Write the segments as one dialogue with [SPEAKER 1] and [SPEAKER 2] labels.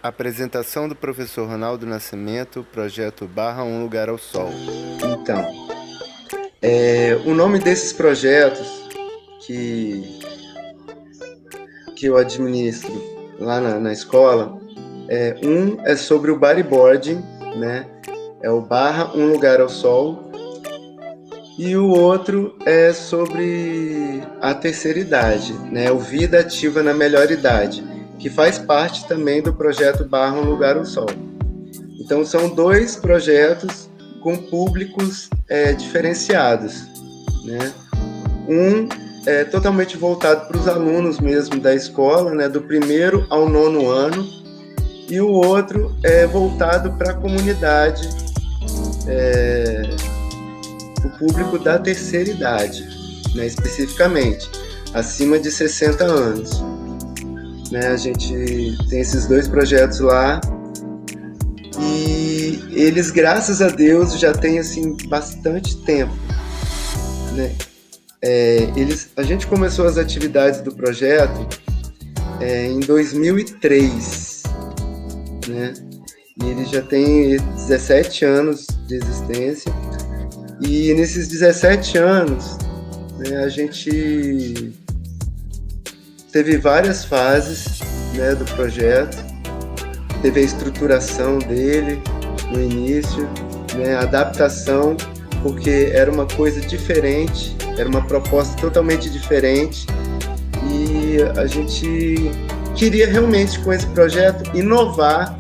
[SPEAKER 1] Apresentação do professor Ronaldo Nascimento, projeto Barra Um Lugar ao Sol.
[SPEAKER 2] Então, o nome desses projetos que, que eu administro lá na escola, um é sobre o bodyboarding, né? É o Barra Um Lugar ao Sol, e o outro é sobre a terceira idade, né? O Vida Ativa na Melhor Idade, que faz parte também do projeto Barra Um Lugar ao Sol. Então, são dois projetos com públicos diferenciados, né? Um é totalmente voltado para os alunos mesmo da escola, né? Do primeiro ao nono ano, e o outro é voltado para a comunidade, o público da terceira idade, né? Especificamente, acima de 60 anos. Né? A gente tem esses dois projetos lá, e eles, graças a Deus, já têm assim, bastante tempo. Né? A gente começou as atividades do projeto em 2003, né? E ele já tem 17 anos de existência, e nesses 17 anos, né, a gente teve várias fases, né, do projeto. Teve a estruturação dele no início, né, a adaptação, porque era uma coisa diferente, era uma proposta totalmente diferente, e a gente queria realmente, com esse projeto, inovar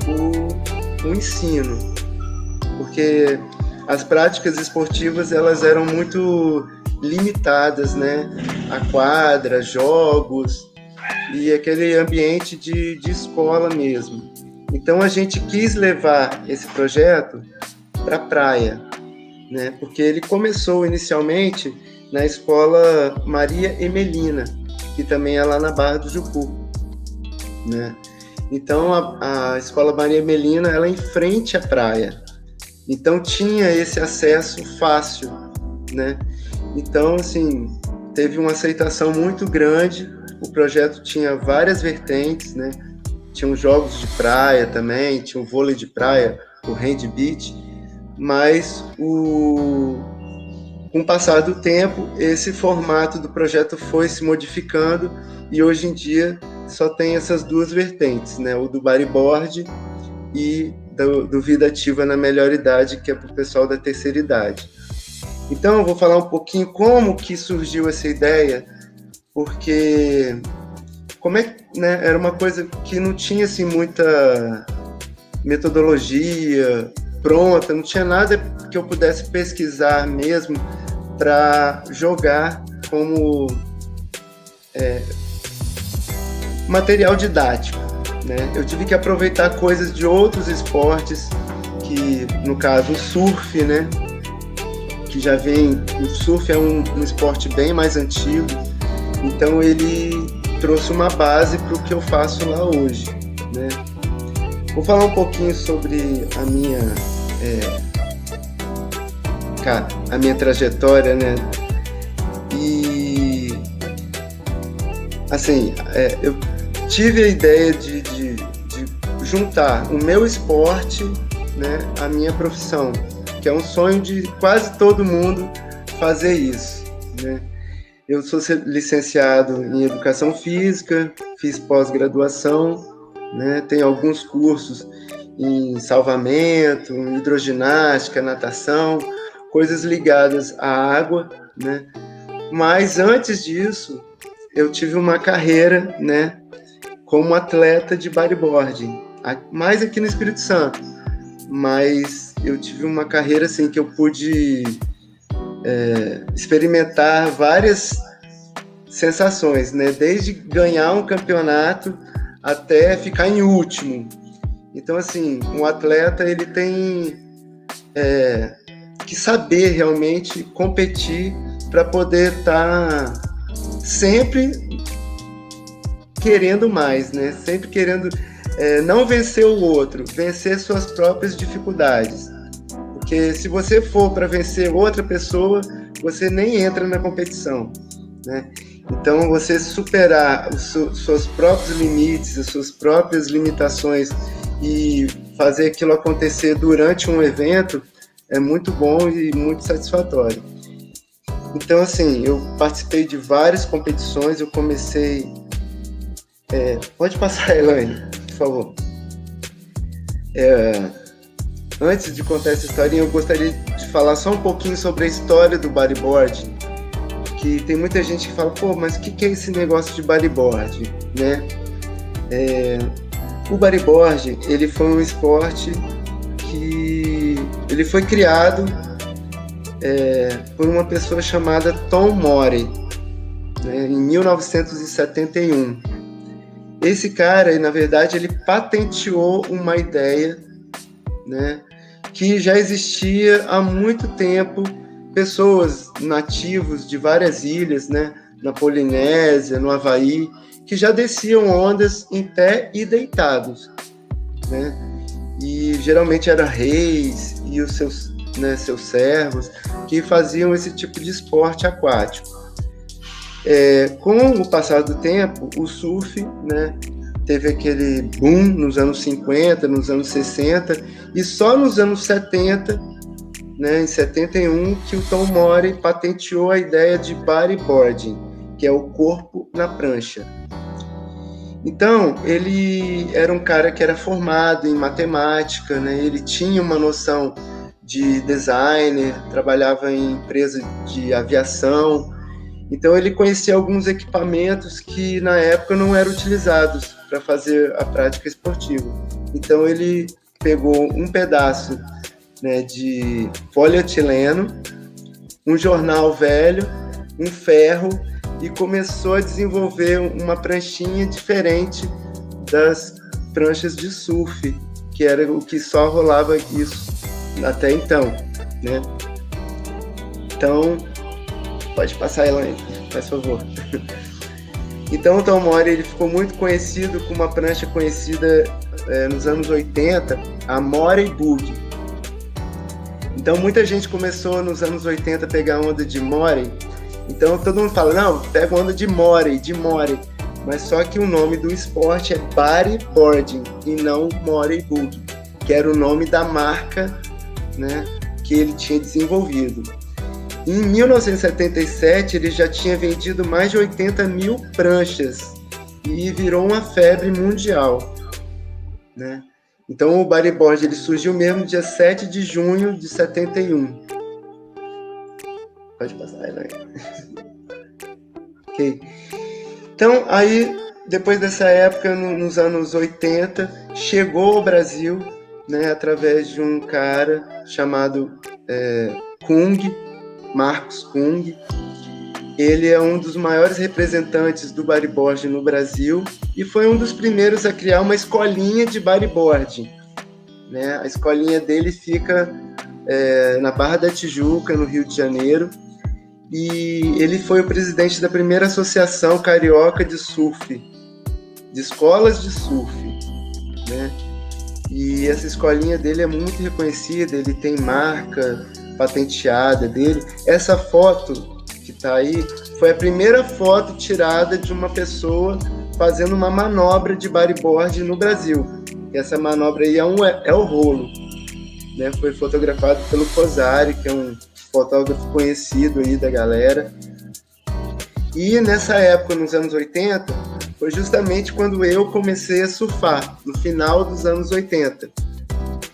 [SPEAKER 2] o ensino, porque as práticas esportivas elas eram muito limitadas, né? A quadra, jogos e aquele ambiente de escola mesmo. Então a gente quis levar esse projeto para a praia, né? Porque ele começou inicialmente na escola Maria Emelina, que também é lá na Barra do Jucu, né? Então a escola Maria Emelina ela é em frente à praia, então tinha esse acesso fácil, né? Então, assim, teve uma aceitação muito grande. O projeto tinha várias vertentes, né? Tinha jogos de praia também, tinha o vôlei de praia, o hand beach, mas com o passar do tempo, esse formato do projeto foi se modificando, e hoje em dia só tem essas duas vertentes, né? O do bodyboard e do Vida Ativa na Melhor Idade, que é para o pessoal da terceira idade. Então, eu vou falar um pouquinho como que surgiu essa ideia, porque né, era uma coisa que não tinha assim, muita metodologia pronta, não tinha nada que eu pudesse pesquisar mesmo para jogar como material didático. Né? Eu tive que aproveitar coisas de outros esportes, que no caso o surf, né? Que já vem, o surf é um esporte bem mais antigo, então ele trouxe uma base para o que eu faço lá hoje, né? Vou falar um pouquinho sobre a minha trajetória, né? E assim, eu tive a ideia de juntar o meu esporte, né, à minha profissão, que é um sonho de quase todo mundo fazer isso, né? Eu sou licenciado em Educação Física, fiz pós-graduação, né? Tenho alguns cursos em salvamento, em hidroginástica, natação, coisas ligadas à água, né? Mas antes disso, eu tive uma carreira, né, como atleta de bodyboarding, mais aqui no Espírito Santo, mas eu tive uma carreira assim que eu pude experimentar várias sensações, né? Desde ganhar um campeonato até ficar em último. Então, assim, um atleta ele tem que saber realmente competir para poder estar sempre querendo mais, né? Sempre querendo não vencer o outro, vencer suas próprias dificuldades. Porque se você for para vencer outra pessoa, você nem entra na competição, né? Então, você superar seus próprios limites, as suas próprias limitações e fazer aquilo acontecer durante um evento é muito bom e muito satisfatório. Então, assim, eu participei de várias competições, eu comecei... pode passar, Elaine, por favor. Antes de contar essa historinha, eu gostaria de falar só um pouquinho sobre a história do bodyboard, que tem muita gente que fala, pô, mas o que é esse negócio de bodyboard, né? O bodyboard, ele foi um esporte que ele foi criado por uma pessoa chamada Tom Morey, né, em 1971. Esse cara, na verdade, ele patenteou uma ideia, né, que já existia há muito tempo, pessoas nativos de várias ilhas, né, na Polinésia, no Havaí, que já desciam ondas em pé e deitados, né? E geralmente eram reis e os seus servos que faziam esse tipo de esporte aquático. Com o passar do tempo, o surf, né, teve aquele boom nos anos 50, nos anos 60, e só nos anos 70, né, em 71, que o Tom Morey patenteou a ideia de bodyboarding, que é o corpo na prancha. Então, ele era um cara que era formado em matemática, né? Ele tinha uma noção de designer, trabalhava em empresa de aviação. Então, ele conhecia alguns equipamentos que, na época, não eram utilizados para fazer a prática esportiva. Então, ele pegou um pedaço, né, de polietileno, um jornal velho, um ferro, e começou a desenvolver uma pranchinha diferente das pranchas de surf, que era o que só rolava isso até então, né? Então, pode passar, Elaine, faz favor. Então, o Tom Morey, ele ficou muito conhecido com uma prancha conhecida nos anos 80, a Morey Bug. Então, muita gente começou nos anos 80 a pegar onda de Morey. Então, todo mundo fala, não, pega onda de Morey. Mas só que o nome do esporte é bodyboarding e não Morey Bug, que era o nome da marca, né, que ele tinha desenvolvido. Em 1977, ele já tinha vendido mais de 80 mil pranchas e virou uma febre mundial, né? Então, o bodyboard ele surgiu mesmo dia 7 de junho de 71. Pode passar, Elaine. Ok. Então, aí, depois dessa época, nos anos 80, chegou ao Brasil, né, através de um cara chamado Kung, Marcos Kung. Ele é um dos maiores representantes do bodyboard no Brasil e foi um dos primeiros a criar uma escolinha de bodyboard, né? A escolinha dele fica na Barra da Tijuca, no Rio de Janeiro, e ele foi o presidente da primeira associação carioca de surf, de escolas de surf, né? E essa escolinha dele é muito reconhecida, ele tem marca patenteada dele. Essa foto que está aí foi a primeira foto tirada de uma pessoa fazendo uma manobra de bodyboard no Brasil. E essa manobra aí é o rolo, né? Foi fotografado pelo Cosari, que é um fotógrafo conhecido aí da galera. E nessa época, nos anos 80, foi justamente quando eu comecei a surfar, no final dos anos 80,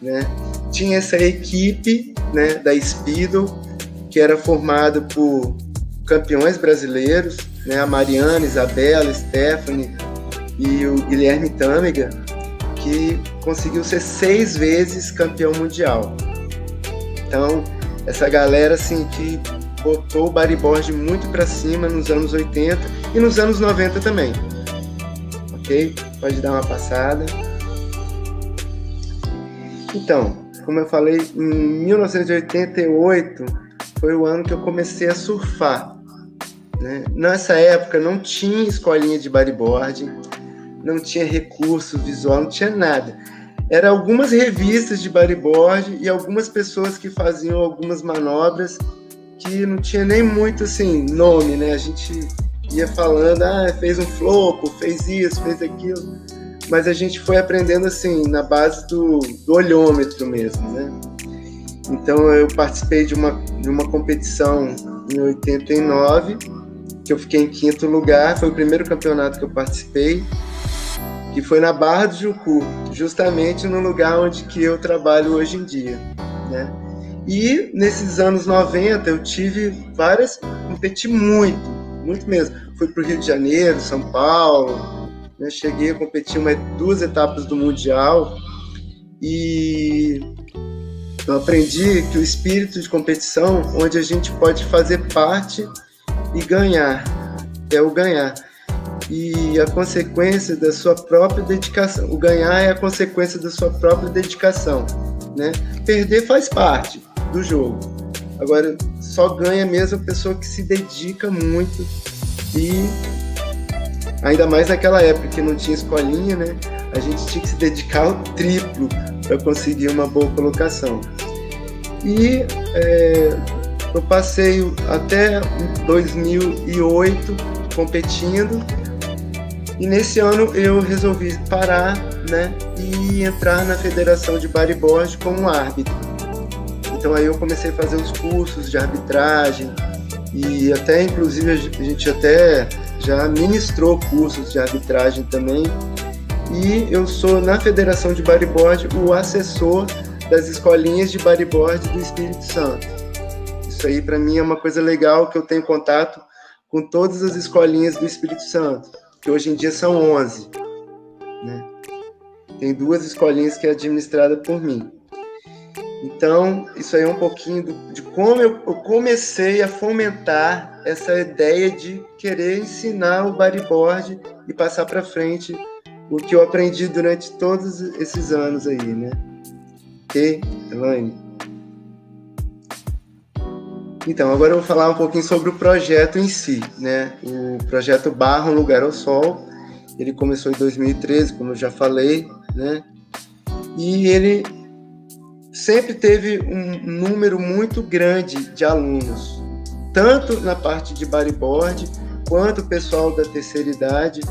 [SPEAKER 2] né? Tinha essa equipe, né, da Speedo, que era formada por campeões brasileiros, né, a Mariana, Isabela, Stephanie e o Guilherme Tâmega, que conseguiu ser 6 vezes campeão mundial. Então, essa galera assim, que botou o bodyboard muito para cima nos anos 80 e nos anos 90 também. Ok? Pode dar uma passada. Então, como eu falei, em 1988 foi o ano que eu comecei a surfar, né? Nessa época não tinha escolinha de bodyboard, não tinha recurso visual, não tinha nada. Eram algumas revistas de bodyboard e algumas pessoas que faziam algumas manobras que não tinha nem muito assim, nome, né? A gente ia falando, fez um floco, fez isso, fez aquilo, mas a gente foi aprendendo assim, na base do olhômetro mesmo, né? Então eu participei de uma competição em 89, que eu fiquei em 5º lugar, foi o primeiro campeonato que eu participei, que foi na Barra do Jucu, justamente no lugar onde que eu trabalho hoje em dia, né? E nesses anos 90 eu competi muito mesmo. Fui para o Rio de Janeiro, São Paulo, né? Cheguei a competir 2 etapas do Mundial e eu aprendi que o espírito de competição, onde a gente pode fazer parte e ganhar, é o ganhar. E a consequência da sua própria dedicação. O ganhar é a consequência da sua própria dedicação, né? Perder faz parte do jogo. Agora, só ganha mesmo a pessoa que se dedica muito, e ainda mais naquela época que não tinha escolinha, né? A gente tinha que se dedicar ao triplo para conseguir uma boa colocação. E eu passei até 2008 competindo, e nesse ano eu resolvi parar, né, e entrar na Federação de Bodyboard como árbitro. Então aí eu comecei a fazer os cursos de arbitragem, e até inclusive a gente até já ministrou cursos de arbitragem também. E eu sou, na Federação de Bodyboard, o assessor das escolinhas de bodyboard do Espírito Santo. Isso aí para mim é uma coisa legal, que eu tenho contato com todas as escolinhas do Espírito Santo, que hoje em dia são 11, né? Tem 2 escolinhas que é administrada por mim. Então, isso aí é um pouquinho de como eu comecei a fomentar essa ideia de querer ensinar o bodyboard e passar para frente o que eu aprendi durante todos esses anos aí, né? Ok, Elaine? Então, agora eu vou falar um pouquinho sobre o projeto em si, né? O projeto Barra um Lugar ao Sol, ele começou em 2013, como eu já falei, né? E ele sempre teve um número muito grande de alunos, tanto na parte de bodyboard, quanto o pessoal da terceira idade,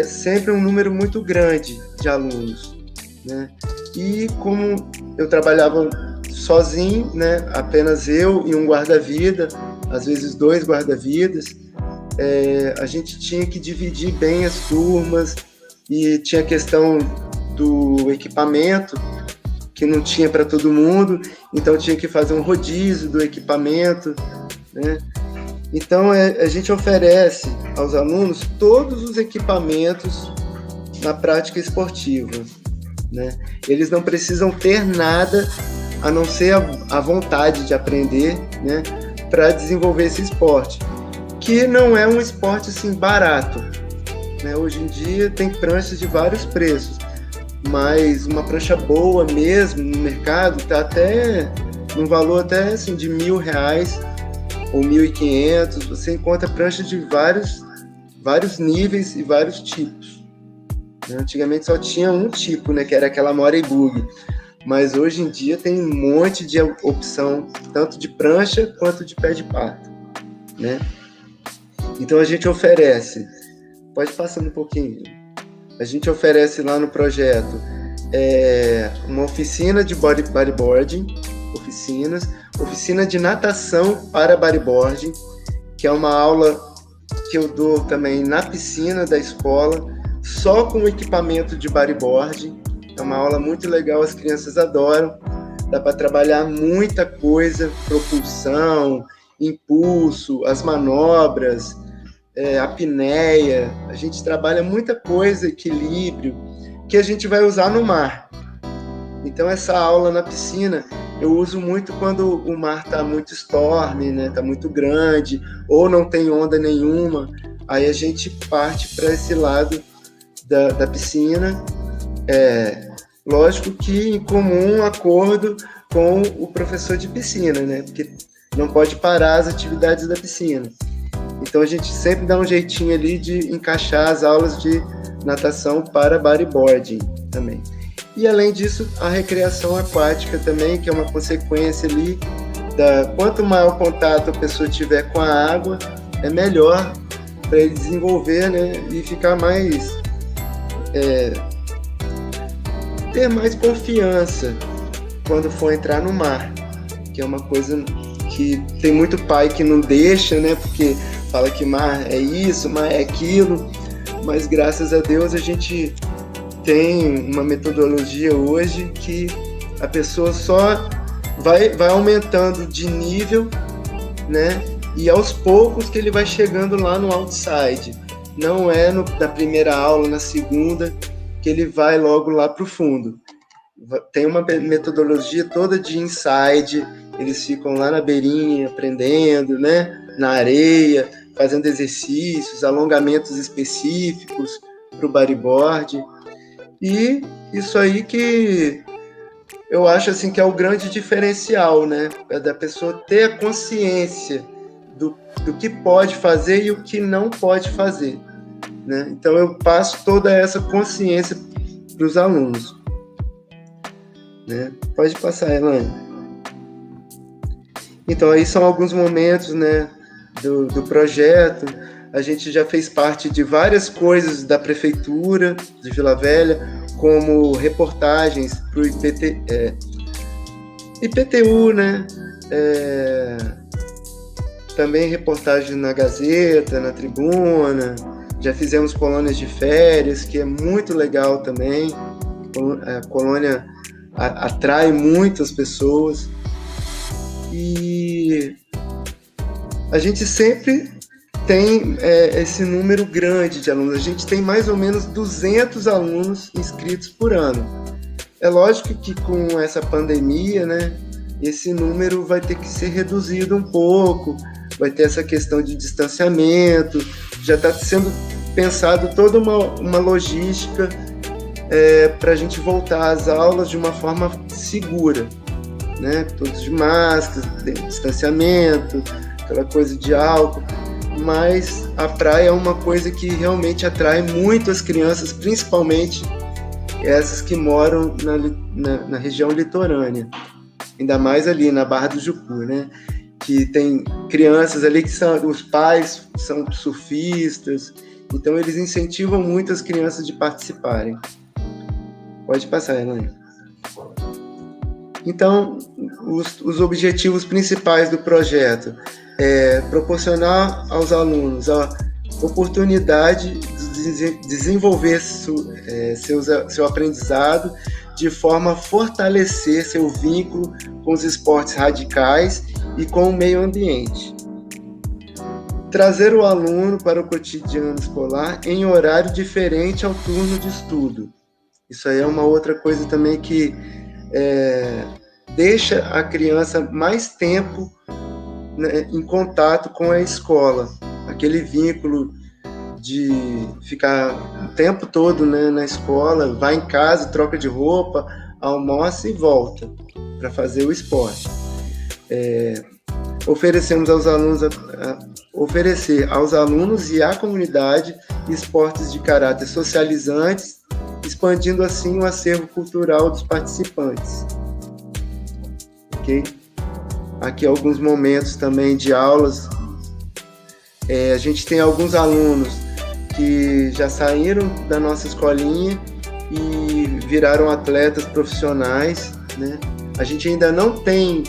[SPEAKER 2] sempre um número muito grande de alunos, né? E como eu trabalhava sozinho, né, apenas eu e um guarda-vida, às vezes 2 guarda-vidas, a gente tinha que dividir bem as turmas, e tinha a questão do equipamento, que não tinha para todo mundo, então tinha que fazer um rodízio do equipamento, né? Então a gente oferece aos alunos todos os equipamentos na prática esportiva, né? Eles não precisam ter nada a não ser a vontade de aprender, né, para desenvolver esse esporte, que não é um esporte assim barato, né? Hoje em dia tem pranchas de vários preços, mas uma prancha boa mesmo no mercado está até num valor até assim de R$1.000 ou 1.500. Você encontra pranchas de vários níveis e vários tipos. Antigamente só tinha um tipo, né, que era aquela Morey Bug, mas hoje em dia tem um monte de opção, tanto de prancha quanto de pé de pato, né? Então a gente oferece, pode passar um pouquinho, a gente oferece lá no projeto uma oficina de bodyboarding, oficina de natação para bodyboarding, que é uma aula que eu dou também na piscina da escola, só com equipamento de bodyboarding. É uma aula muito legal, as crianças adoram, dá para trabalhar muita coisa, propulsão, impulso, as manobras, apneia, a gente trabalha muita coisa, equilíbrio, que a gente vai usar no mar. Então essa aula na piscina eu uso muito quando o mar está muito storm, né, está muito grande, ou não tem onda nenhuma, aí a gente parte para esse lado da piscina, lógico que em comum acordo com o professor de piscina, né, porque não pode parar as atividades da piscina. Então a gente sempre dá um jeitinho ali de encaixar as aulas de natação para bodyboarding também. E além disso, a recreação aquática também, que é uma consequência ali quanto maior contato a pessoa tiver com a água, é melhor para ele desenvolver, né, e ficar mais ter mais confiança quando for entrar no mar, que é uma coisa que tem muito pai que não deixa, né, porque fala que mar é isso, mar é aquilo, mas graças a Deus a gente tem uma metodologia hoje que a pessoa só vai aumentando de nível, né, e aos poucos que ele vai chegando lá no outside. Não é na primeira aula, na segunda, que ele vai logo lá para o fundo. Tem uma metodologia toda de inside, eles ficam lá na beirinha aprendendo, né, na areia, fazendo exercícios, alongamentos específicos para o bodyboard. E isso aí que eu acho assim que é o grande diferencial, né, é da pessoa ter a consciência do que pode fazer e o que não pode fazer, né? Então eu passo toda essa consciência para os alunos, né? Pode passar, Elaine. Então aí são alguns momentos, né, do projeto. A gente já fez parte de várias coisas da prefeitura de Vila Velha, como reportagens para o IPTU, né? Também reportagem na Gazeta, na Tribuna. Já fizemos colônias de férias, que é muito legal também. A colônia atrai muitas pessoas. E a gente sempre tem esse número grande de alunos. A gente tem mais ou menos 200 alunos inscritos por ano. É lógico que com essa pandemia, né, esse número vai ter que ser reduzido um pouco, vai ter essa questão de distanciamento, já está sendo pensado toda uma logística para a gente voltar às aulas de uma forma segura, né? Todos de máscara, distanciamento, aquela coisa de álcool, mas a praia é uma coisa que realmente atrai muito as crianças, principalmente essas que moram na região litorânea, ainda mais ali na Barra do Jucu, né? Que tem crianças ali que os pais são surfistas, então eles incentivam muito as crianças de participarem. Pode passar, Elaine. Então, os objetivos principais do projeto é proporcionar aos alunos a oportunidade de desenvolver seu aprendizado de forma a fortalecer seu vínculo com os esportes radicais e com o meio ambiente. Trazer o aluno para o cotidiano escolar em horário diferente ao turno de estudo. Isso aí é uma outra coisa também que deixa a criança mais tempo, né, em contato com a escola. Aquele vínculo de ficar o tempo todo, né, na escola, vai em casa, troca de roupa, almoça e volta para fazer o esporte. Oferecemos aos alunos oferecer aos alunos e à comunidade esportes de caráter socializantes, expandindo assim o acervo cultural dos participantes. Ok? Aqui alguns momentos também de aulas. A gente tem alguns alunos que já saíram da nossa escolinha e viraram atletas profissionais, né? A gente ainda não tem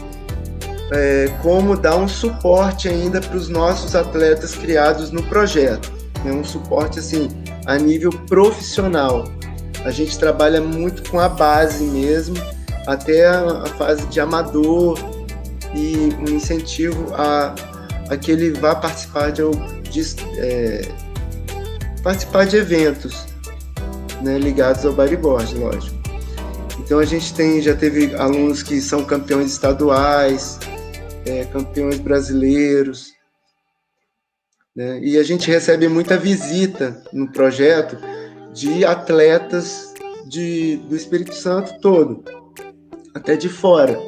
[SPEAKER 2] como dar um suporte ainda para os nossos atletas criados no projeto, né? Um suporte assim a nível profissional. A gente trabalha muito com a base mesmo, até a fase de amador, e um incentivo a que ele vá participar participar de eventos, né, ligados ao bodyboard, lógico. Então a gente já teve alunos que são campeões estaduais, campeões brasileiros, né, e a gente recebe muita visita no projeto de atletas do Espírito Santo todo, até de fora.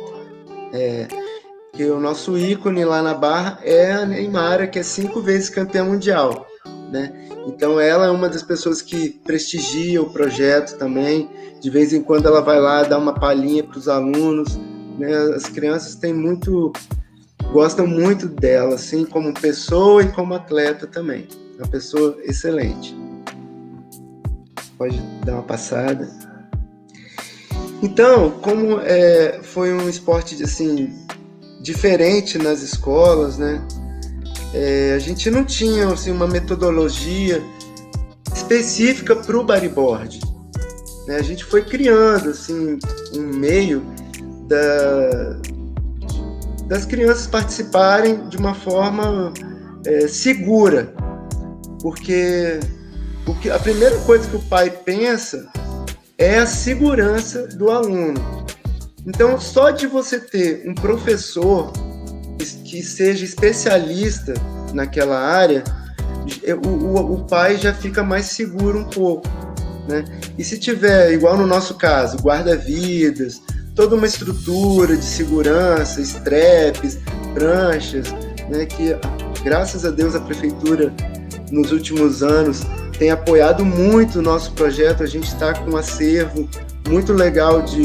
[SPEAKER 2] Que o nosso ícone lá na Barra é a Neymar, que é 5 vezes campeã mundial, né? Então ela é uma das pessoas que prestigia o projeto também. De vez em quando ela vai lá dar uma palhinha para os alunos, né? As crianças gostam muito dela, assim, como pessoa e como atleta também. uma pessoa excelente. Pode dar uma passada. Então, como foi um esporte assim, diferente nas escolas, né? A gente não tinha assim, uma metodologia específica para o bodyboard, né? A gente foi criando assim, um meio das crianças participarem de uma forma segura, porque a primeira coisa que o pai pensa é a segurança do aluno. Então, só de você ter um professor que seja especialista naquela área, o pai já fica mais seguro um pouco, né? E se tiver, igual no nosso caso, guarda-vidas, toda uma estrutura de segurança, straps, pranchas, né, que graças a Deus a prefeitura nos últimos anos tem apoiado muito o nosso projeto. A gente está com um acervo muito legal de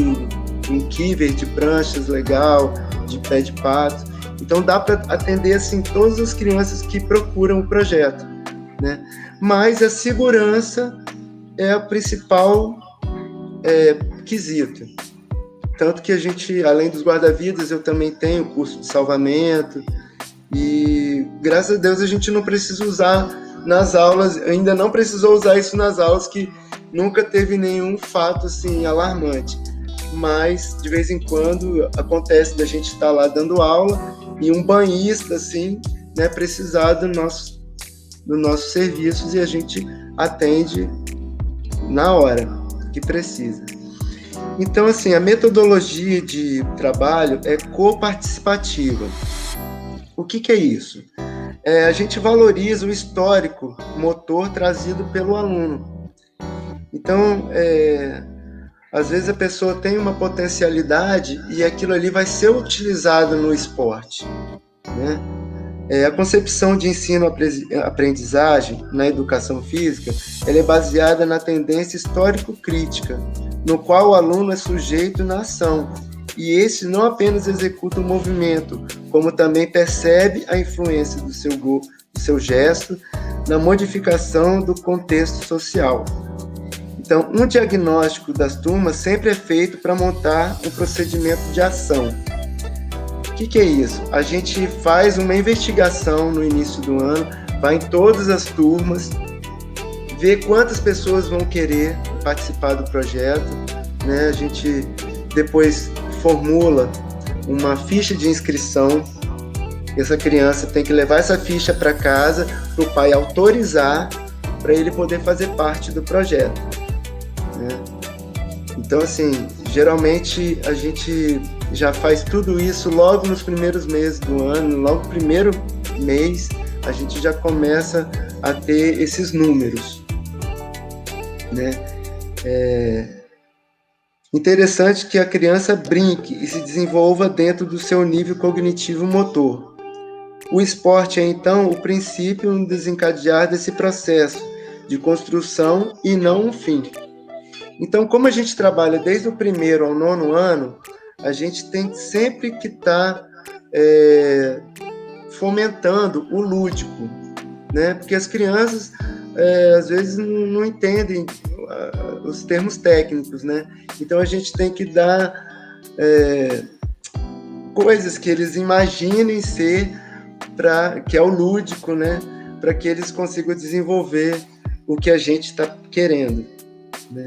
[SPEAKER 2] um kiver de pranchas legal, de pé de pato. Então dá para atender assim todas as crianças que procuram o projeto, né? Mas a segurança é o principal quesito. Tanto que a gente, além dos guarda-vidas, eu também tenho curso de salvamento e graças a Deus a gente não precisa usar nas aulas, ainda não precisou usar isso nas aulas, que nunca teve nenhum fato assim alarmante. Mas de vez em quando acontece da gente estar lá dando aula e um banhista assim, né, precisar dos nossos serviços e a gente atende na hora que precisa. Então, assim, a metodologia de trabalho é coparticipativa. O que é isso? A gente valoriza o histórico motor trazido pelo aluno. Então, às vezes a pessoa tem uma potencialidade e aquilo ali vai ser utilizado no esporte, né? A concepção de ensino-aprendizagem na educação física, ela é baseada na tendência histórico-crítica, no qual o aluno é sujeito na ação, e esse não apenas executa o movimento, como também percebe a influência do seu gesto na modificação do contexto social. Então, um diagnóstico das turmas sempre é feito para montar um procedimento de ação. O que é isso? A gente faz uma investigação no início do ano, vai em todas as turmas, vê quantas pessoas vão querer participar do projeto, né? A gente depois formula uma ficha de inscrição. Essa criança tem que levar essa ficha para casa, para o pai autorizar, para ele poder fazer parte do projeto, né? Então, assim, geralmente a gente já faz tudo isso logo nos primeiros meses do ano, logo no primeiro mês a gente já começa a ter esses números, né? Interessante que a criança brinque e se desenvolva dentro do seu nível cognitivo motor. O esporte é, então, o princípio no desencadear desse processo de construção e não um fim. Então, como a gente trabalha desde o 1º ao 9º ano, a gente tem sempre que estar fomentando o lúdico, né? Porque as crianças, às vezes, não entendem os termos técnicos, né? Então, a gente tem que dar coisas que eles imaginem ser, que é o lúdico, né? Para que eles consigam desenvolver o que a gente está querendo, né?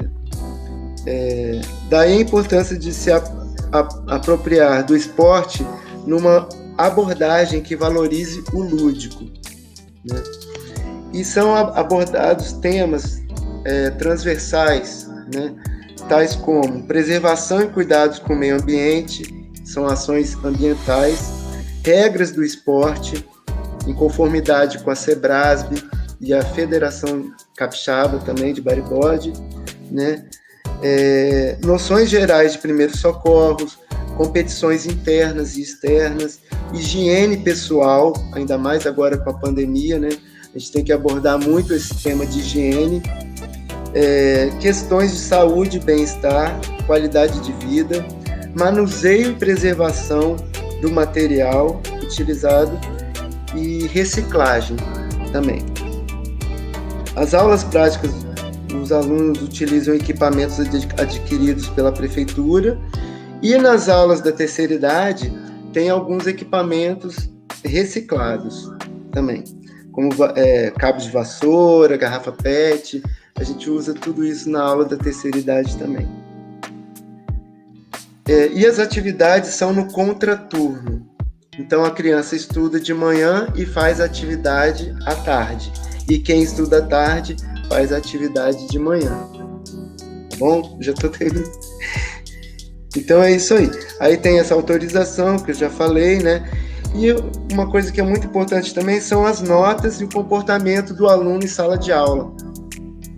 [SPEAKER 2] Daí a importância de se apropriar do esporte numa abordagem que valorize o lúdico, né? E são abordados temas transversais, né? Tais como preservação e cuidados com o meio ambiente, são ações ambientais, regras do esporte, em conformidade com a SEBRASB e a Federação Capixaba também de bodyboard, né? Noções gerais de primeiros socorros, competições internas e externas, higiene pessoal, ainda mais agora com a pandemia, né? A gente tem que abordar muito esse tema de higiene, questões de saúde e bem-estar, qualidade de vida, manuseio e preservação do material utilizado e reciclagem também. As aulas práticas, os alunos utilizam equipamentos adquiridos pela prefeitura, e nas aulas da terceira idade tem alguns equipamentos reciclados também, como cabos de vassoura, garrafa PET. A gente usa tudo isso na aula da terceira idade também. E as atividades são no contraturno. Então a criança estuda de manhã e faz atividade à tarde. E quem estuda à tarde faz atividade de manhã. Tá bom? Já estou terminando. Então é isso aí. Aí tem essa autorização que eu já falei, né? E uma coisa que é muito importante também são as notas e o comportamento do aluno em sala de aula,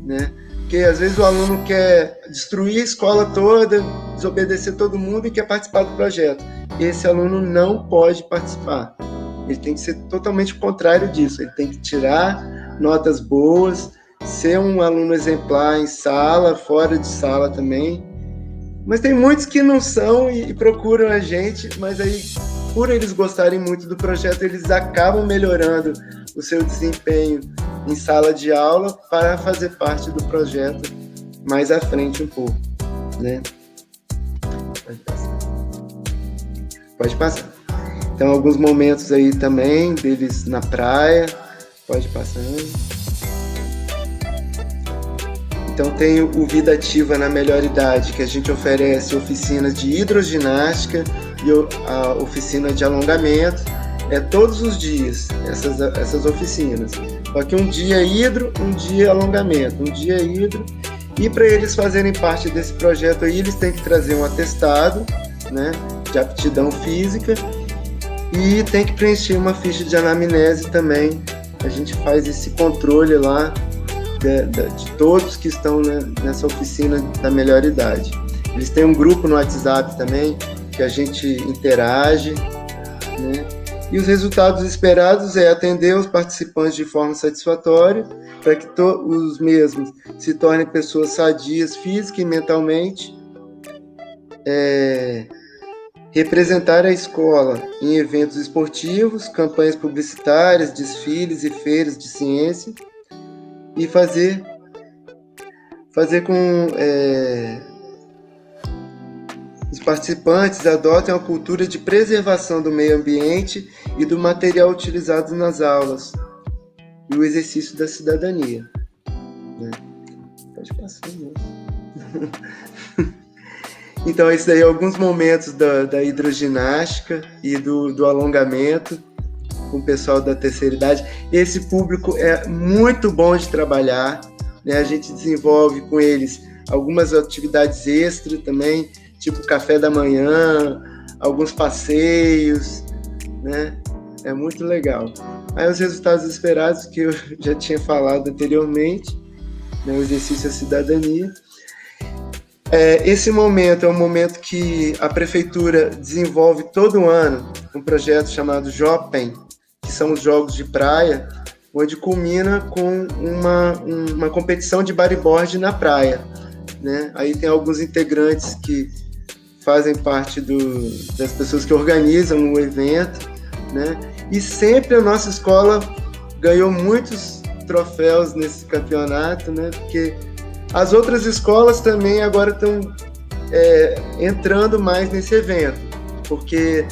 [SPEAKER 2] né? Porque às vezes o aluno quer destruir a escola toda, desobedecer todo mundo e quer participar do projeto. Esse aluno não pode participar. Ele tem que ser totalmente o contrário disso. Ele tem que tirar notas boas, ser um aluno exemplar em sala, fora de sala também. Mas tem muitos que não são e procuram a gente, mas aí, por eles gostarem muito do projeto, eles acabam melhorando o seu desempenho em sala de aula para fazer parte do projeto mais à frente um pouco, né? Pode passar. Então, alguns momentos aí também deles na praia. Pode passar. Então, tem o Vida Ativa na Melhor Idade, que a gente oferece oficinas de hidroginástica e a oficina de alongamento. Todos os dias, essas oficinas. Só que um dia hidro, um dia alongamento, um dia hidro. E para eles fazerem parte desse projeto aí, eles têm que trazer um atestado, né, de aptidão física, e tem que preencher uma ficha de anamnese também. A gente faz esse controle lá de todos que estão, né, nessa oficina da melhor idade. Eles têm um grupo no WhatsApp também, que a gente interage, né? E os resultados esperados é atender os participantes de forma satisfatória, para que os mesmos se tornem pessoas sadias física e mentalmente, representar a escola em eventos esportivos, campanhas publicitárias, desfiles e feiras de ciência, e fazer com os participantes adotem a cultura de preservação do meio ambiente e do material utilizado nas aulas e o exercício da cidadania, né? Pode passar, né? Então, esses aí alguns momentos da hidroginástica e do alongamento com o pessoal da terceira idade. Esse público é muito bom de trabalhar, né? A gente desenvolve com eles algumas atividades extras também, tipo café da manhã, alguns passeios, né? É muito legal. Aí os resultados esperados, que eu já tinha falado anteriormente, né? O exercício da cidadania. Esse momento é um momento que a prefeitura desenvolve todo ano um projeto chamado Jopem, que são os jogos de praia, onde culmina com uma competição de bodyboard na praia, né? Aí tem alguns integrantes que fazem parte das pessoas que organizam o evento, né? E sempre a nossa escola ganhou muitos troféus nesse campeonato, né? Porque as outras escolas também agora estão entrando mais nesse evento, porque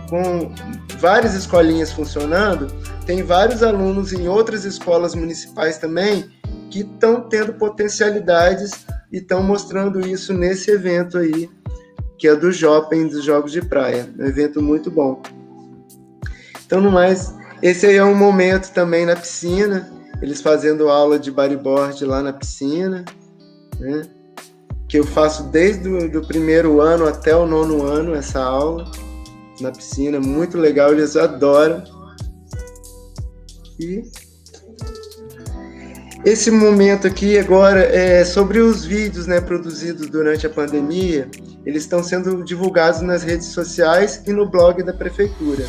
[SPEAKER 2] com várias escolinhas funcionando, tem vários alunos em outras escolas municipais também que estão tendo potencialidades e estão mostrando isso nesse evento aí, que é do Jopem, dos Jogos de Praia. Um evento muito bom. Então, no mais, esse aí é um momento também na piscina, eles fazendo aula de bodyboard lá na piscina, né? Que eu faço desde o primeiro ano até o 9º ano, essa aula na piscina, muito legal, eles adoram. E esse momento aqui agora é sobre os vídeos, né, produzidos durante a pandemia. Eles estão sendo divulgados nas redes sociais e no blog da prefeitura,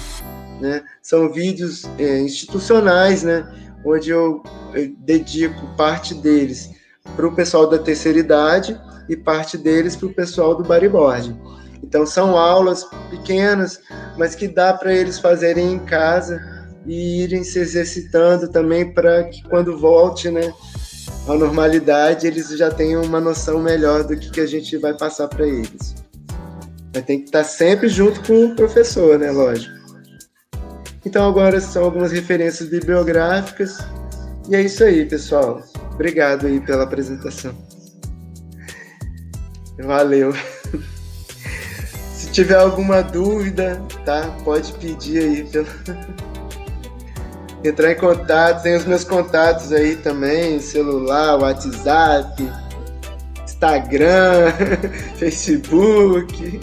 [SPEAKER 2] né? São vídeos institucionais, né, onde eu dedico parte deles para o pessoal da terceira idade e parte deles para o pessoal do bodyboard. Então são aulas pequenas, mas que dá para eles fazerem em casa e irem se exercitando também para que quando volte, né, à normalidade, eles já tenham uma noção melhor do que a gente vai passar para eles. Mas tem que estar sempre junto com o professor, né, lógico. Então agora são algumas referências bibliográficas, e é isso aí, pessoal. Obrigado aí pela apresentação. Valeu. Se tiver alguma dúvida, tá? Pode pedir aí. Entrar em contato. Tem os meus contatos aí também, celular, WhatsApp, Instagram, Facebook,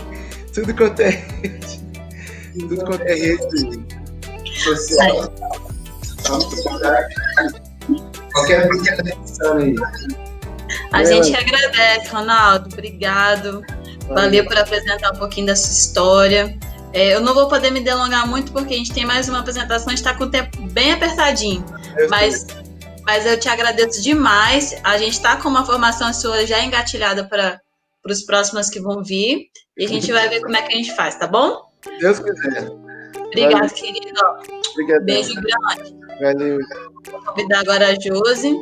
[SPEAKER 2] tudo quanto é rede. Tudo quanto é rede social. Qualquer coisa aí.
[SPEAKER 3] A gente agradece, Ronaldo. Obrigado. Valeu por apresentar um pouquinho da sua história. Eu não vou poder me delongar muito, porque a gente tem mais uma apresentação, a gente está com o tempo bem apertadinho. Mas eu te agradeço demais. A gente está com uma formação sua já engatilhada para os próximos que vão vir. E a gente vai ver como é que a gente faz, tá bom?
[SPEAKER 2] Deus quiser.
[SPEAKER 3] Obrigado, querido.
[SPEAKER 2] Obrigado.
[SPEAKER 3] Beijo grande.
[SPEAKER 2] Valeu.
[SPEAKER 3] Vou convidar agora a Josi.